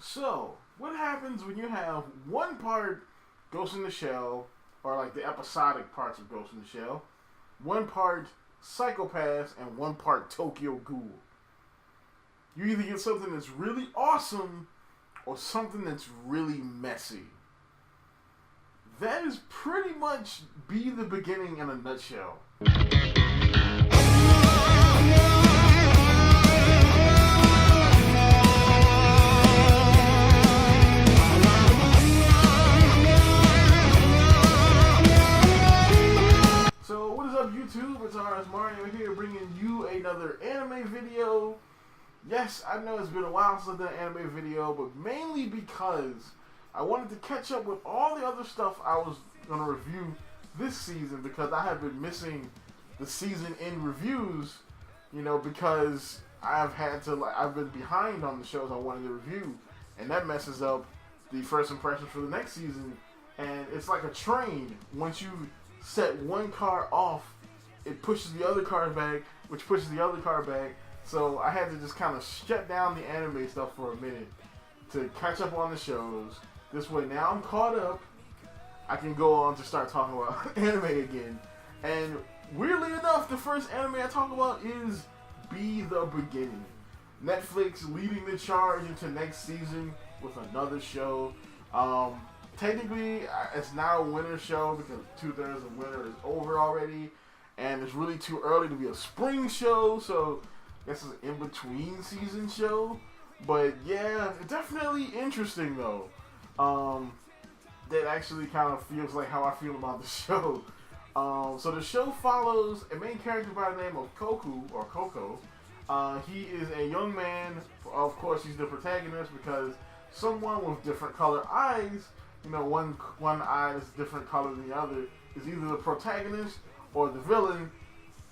So, what happens when you have one part Ghost in the Shell, or like the episodic parts of Ghost in the Shell, one part Psychopaths, and one part Tokyo Ghoul? You either get something that's really awesome, or something that's really messy. That is pretty much Be the Beginning in a nutshell. So what is up, YouTube? It's RS Mario here, bringing you another anime video. Yes, I know it's been a while since I've done an anime video, but mainly because I wanted to catch up with all the other stuff I was going to review this season, because I have been missing the season in reviews, because I've been behind on the shows I wanted to review, and that messes up the first impressions for the next season. And it's like a train. Once you set one car off, it pushes the other car back, which pushes the other car back. So I had to just kind of shut down the anime stuff for a minute to catch up on the shows. This way, now I'm caught up, I can go on to start talking about anime again. And weirdly enough, the first anime I talk about is Be the Beginning. Netflix leading the charge into next season with another show. Technically, it's now a winter show because 2/3 of winter is over already, and it's really too early to be a spring show, so I guess it's an in-between season show. But yeah, it's definitely interesting though. That actually kind of feels like how I feel about the show. So the show follows a main character by the name of Coco. He is a young man. Of course, he's the protagonist because someone with different color eyes, one eye is different color than the other, is either the protagonist or the villain.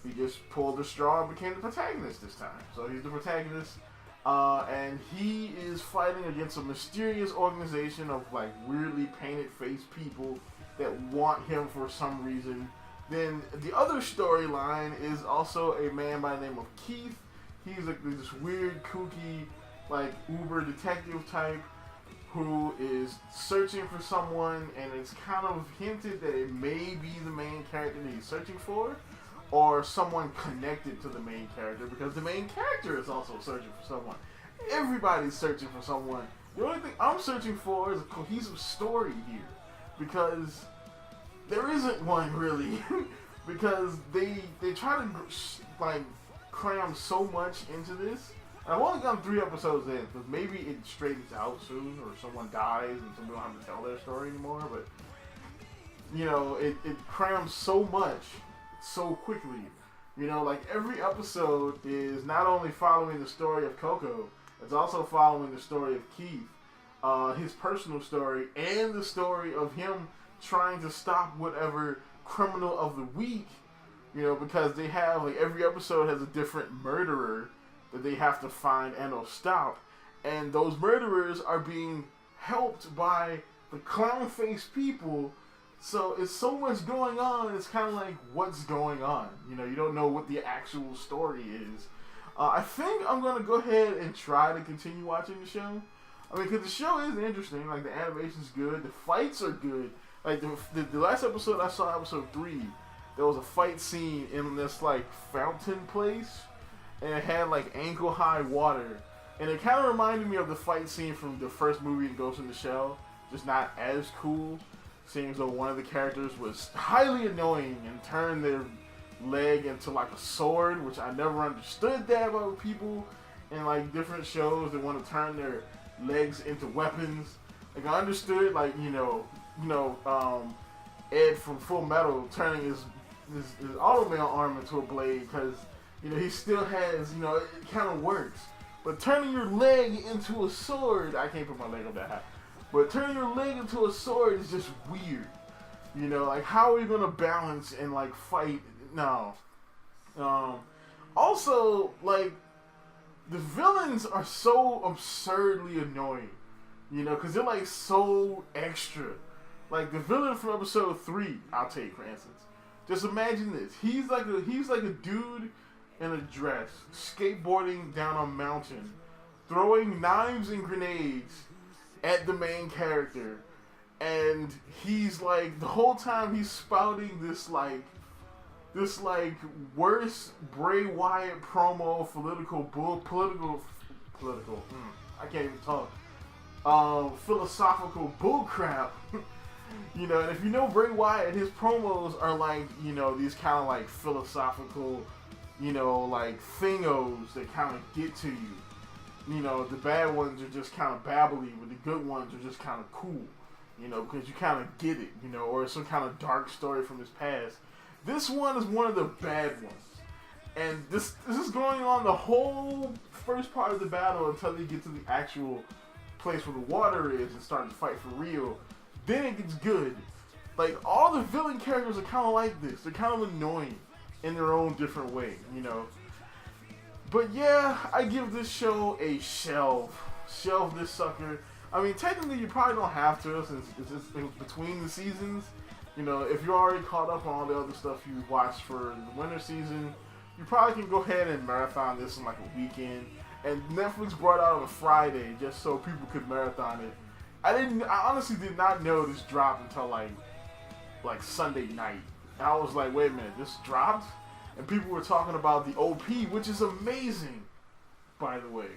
He just pulled the straw and became the protagonist this time. So he's the protagonist, and he is fighting against a mysterious organization of like weirdly painted face people that want him for some reason. Then the other storyline is also a man by the name of Keith. He's like this weird, kooky, like uber detective type who is searching for someone, and it's kind of hinted that it may be the main character that he's searching for, or someone connected to the main character, because the main character is also searching for someone. Everybody's searching for someone. The only thing I'm searching for is a cohesive story here, because there isn't one really. Because they try to cram so much into this. I've only gone 3 episodes in, because maybe it straightens out soon, or someone dies and so we don't have to tell their story anymore. But it crams so much so quickly. Like every episode is not only following the story of Coco, it's also following the story of Keith, his personal story, and the story of him trying to stop whatever criminal of the week, because they have, like, every episode has a different murderer that they have to find and or stop, and those murderers are being helped by the clown face people. So it's so much going on, it's kind of like, what's going on? You don't know what the actual story is. I think I'm going to go ahead and try to continue watching the show. Because the show is interesting. Like, the animation's good, the fights are good. Like, the last episode I saw, episode 3, there was a fight scene in this, like, fountain place, and it had, like, ankle-high water. And it kind of reminded me of the fight scene from the first movie in Ghost in the Shell, just not as cool. Seeing as though one of the characters was highly annoying and turned their leg into like a sword, which I never understood that about people in like different shows that want to turn their legs into weapons. Like, I understood, like, Ed from Full Metal turning his automail arm into a blade, because he still has, it kind of works. But turning your leg into a sword, I can't put my leg up that high. But turning your leg into a sword is just weird. Like, how are you going to balance and, like, fight? No. Also, like, the villains are so absurdly annoying. Because they're, like, so extra. Like, the villain from episode 3, I'll take, for instance. Just imagine this. He's like a dude in a dress, skateboarding down a mountain, throwing knives and grenades, at the main character, and he's like, the whole time he's spouting this worst Bray Wyatt promo, I can't even talk, philosophical bullcrap. You know, and if you know Bray Wyatt, his promos are like, you know, these kind of like philosophical, you know, like thingos that kind of get to you. You know, the bad ones are just kind of babbly, but the good ones are just kind of cool, you know, because you kind of get it, you know, or some kind of dark story from his past. This one is one of the bad ones. And this is going on the whole first part of the battle until they get to the actual place where the water is and start to fight for real. Then it gets good. Like, all the villain characters are kind of like this. They're kind of annoying in their own different way, you know. But yeah, I give this show a shelve. Shelve this sucker. I mean, technically you probably don't have to since it's between the seasons. You know, if you're already caught up on all the other stuff you watched for the winter season, you probably can go ahead and marathon this in like a weekend. And Netflix brought it out on a Friday just so people could marathon it. I honestly did not know this dropped until like Sunday night. And I was like, wait a minute, this dropped? And people were talking about the OP, which is amazing, by the way.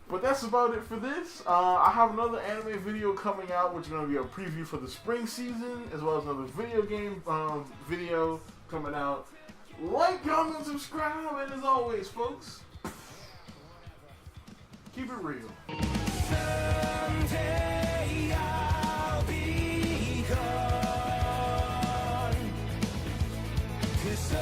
But that's about it for this. I have another anime video coming out, which is going to be a preview for the spring season, as well as another video game video coming out. Like, comment, and subscribe, and as always, folks, keep it real. Someday I'll be gone. 'Cause